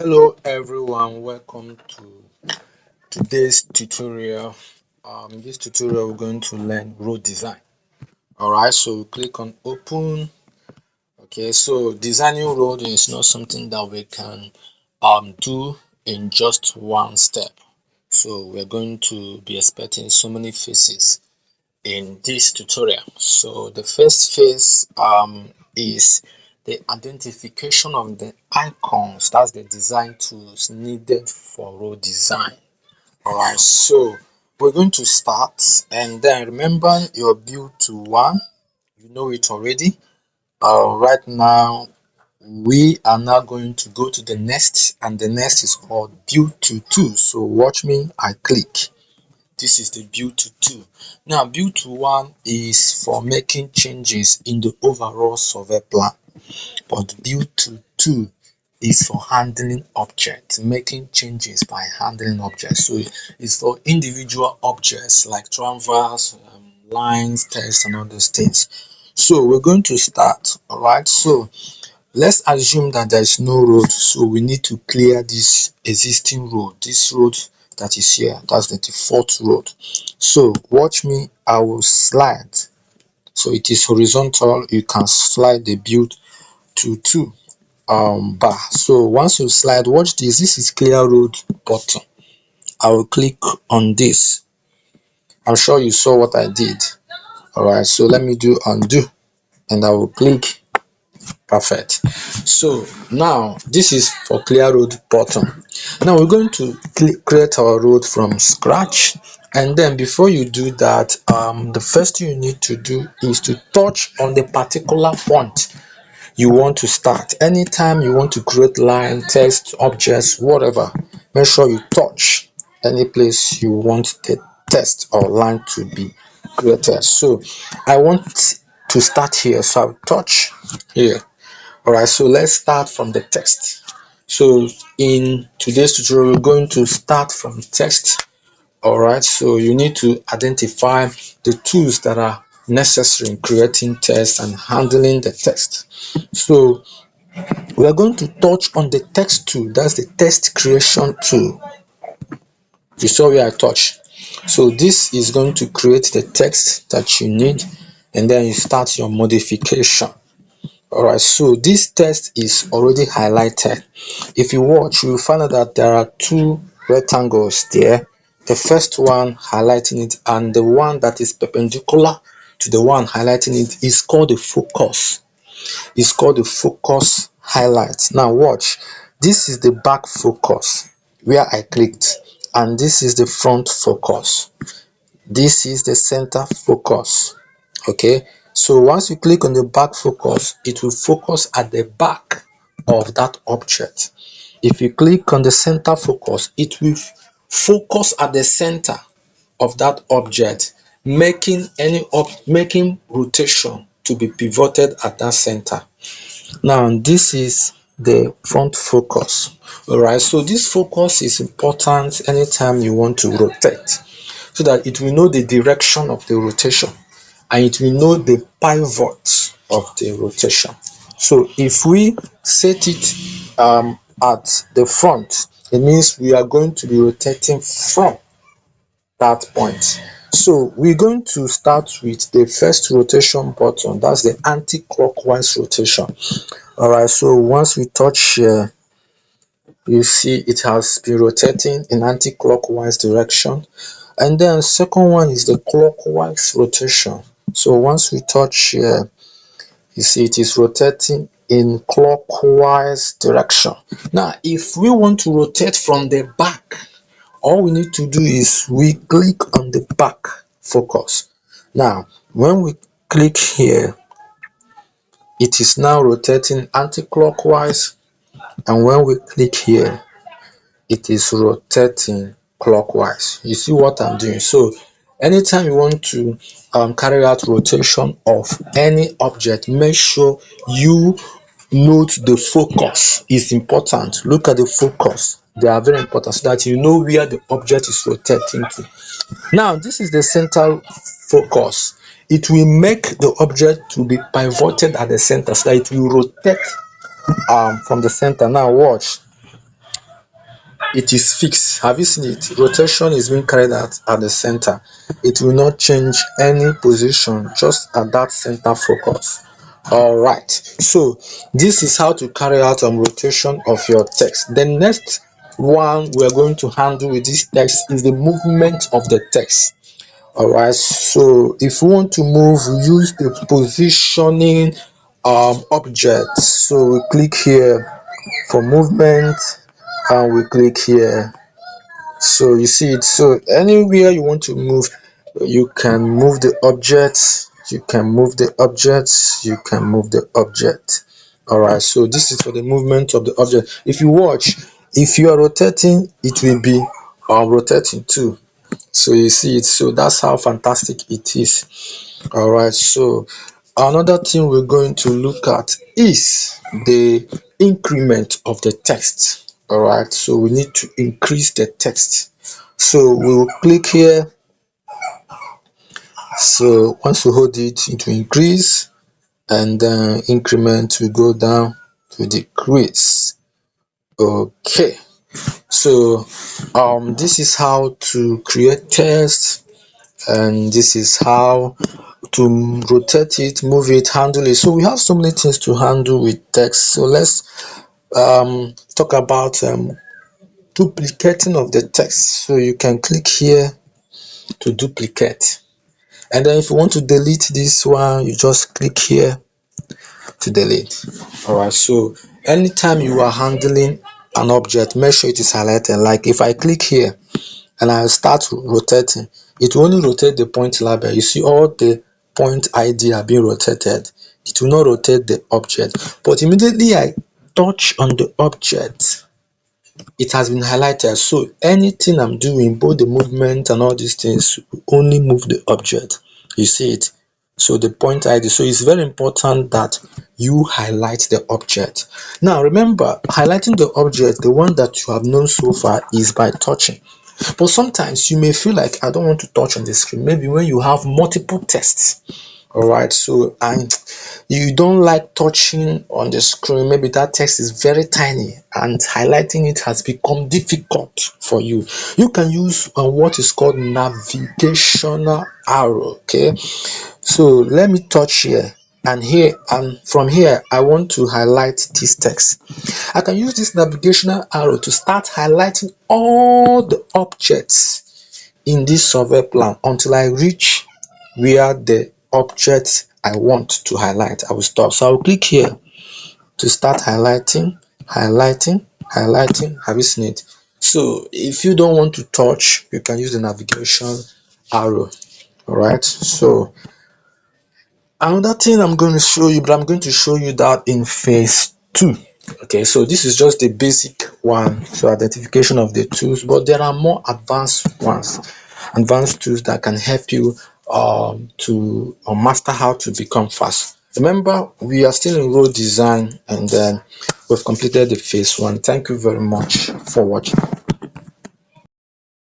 Hello everyone, welcome to today's tutorial. In this tutorial we're going to learn road design. Alright, so click on open. Okay, so designing road is not something that we can do in just one step. So we're going to be expecting so many phases in this tutorial. So the first phase is the identification of the icons, that's the design tools needed for road design. All right, so we're going to start, and then remember your build to one, you know it already. Right now we are now going to go to the next, and the next is called build to two. So watch me, I click. This is the build to two. Now build to one is for making changes in the overall survey plan, but build to two is for handling objects, making changes by handling objects. So it's for individual objects like transverse, lines, text, and all those things. So we're going to start. All right, so let's assume that there is no road, so we need to clear this existing road, this road that is here. That's the default road. So watch me, I will slide. So it is horizontal, you can slide the build to two bar. So once you slide, watch this, this is clear road button. I will click on this. I'm sure you saw what I did. All right, so let me do undo, and I will click. Perfect. So now this is for clear road button. Now we're going to create our road from scratch, and then before you do that, the first thing you need to do is to touch on the particular point you want to start. Anytime you want to create line, text, objects, whatever, make sure you touch any place you want the text or line to be created. So I want to start here, so I'll touch here. All right, so let's start from the text. So in today's tutorial we're going to start from text. All right, so you need to identify the tools that are necessary in creating text and handling the text. So we are going to touch on the text tool, that's the text creation tool. You saw where I touch. So this is going to create the text that you need, and then you start your modification. All right, so this text is already highlighted. If you watch, you will find out that there are two rectangles there. The first one highlighting it, and the one that is perpendicular to the one highlighting it is called the focus. It's called the focus highlight. Now watch, this is the back focus where I clicked, and this is the front focus. This is the center focus. Okay, so once you click on the back focus, it will focus at the back of that object. If you click on the center focus, it will focus at the center of that object, making making rotation to be pivoted at that center. Now this is the front focus. All right, so this focus is important anytime you want to rotate, so that it will know the direction of the rotation and it will know the pivot of the rotation. So if we set it at the front, it means we are going to be rotating from that point. So we're going to start with the first rotation button, that's the anti-clockwise rotation. All right, so once we touch here, you see it has been rotating in anti-clockwise direction. And then second one is the clockwise rotation. So once we touch here, you see it is rotating in clockwise direction. Now if we want to rotate from the back, all we need to do is we click on the back focus. Now when we click here, it is now rotating anti-clockwise, and when we click here, it is rotating clockwise. You see what I'm doing? So anytime you want to carry out rotation of any object, make sure you note the focus. Is important. Look at the focus, they are very important, so that you know where the object is rotating to. Now this is the center focus. It will make the object to be pivoted at the center, so that it will rotate from the center. Now watch, it is fixed. Have you seen it? Rotation is being carried out at the center. It will not change any position, just at that center focus. All right, so this is how to carry out rotation of your text. The next one we're going to handle with this text is the movement of the text. All right, so if you want to move, use the positioning object. So we click here for movement, and we click here. So you see it. So anywhere you want to move, you can move the object, you can move the object, you can move the object. All right, so this is for the movement of the object. If you watch, if you are rotating, it will be rotating too. So you see it. So that's how fantastic it is. All right, so another thing we're going to look at is the increment of the text. All right, so we need to increase the text. So we will click here. So once we hold it, it will increase, and then increment will go down to decrease. Okay, so this is how to create text, and this is how to rotate it, move it, handle it. So we have so many things to handle with text. So let's talk about duplicating of the text. So you can click here to duplicate, and then if you want to delete this one, you just click here to delete. All right, so anytime you are handling an object, make sure it is highlighted. Like if I click here and I start rotating, it will only rotate the point label. You see all the point ID are being rotated. It will not rotate the object, but immediately I touch on the object, it has been highlighted. So anything I'm doing, both the movement and all these things, will only move the object. You see it? So the point ID. So it's very important that you highlight the object. Now remember, highlighting the object, the one that you have known so far, is by touching. But sometimes you may feel like I don't want to touch on the screen. Maybe when you have multiple tests, all right, so and you don't like touching on the screen, maybe that text is very tiny and highlighting it has become difficult for you, you can use what is called navigational arrow. Okay, so let me touch here, and here, and from here I want to highlight this text. I can use this navigational arrow to start highlighting all the objects in this survey plan until I reach where the object I want to highlight. I will stop. So I will click here to start highlighting, highlighting, highlighting. Have you seen it? So if you don't want to touch, you can use the navigation arrow. All right. So another thing I'm going to show you, but I'm going to show you that in phase 2. Okay, so this is just the basic one, so identification of the tools, but there are more advanced ones, advanced tools that can help you to master how to become fast. Remember, we are still in road design, and then we've completed the phase 1. Thank you very much for watching.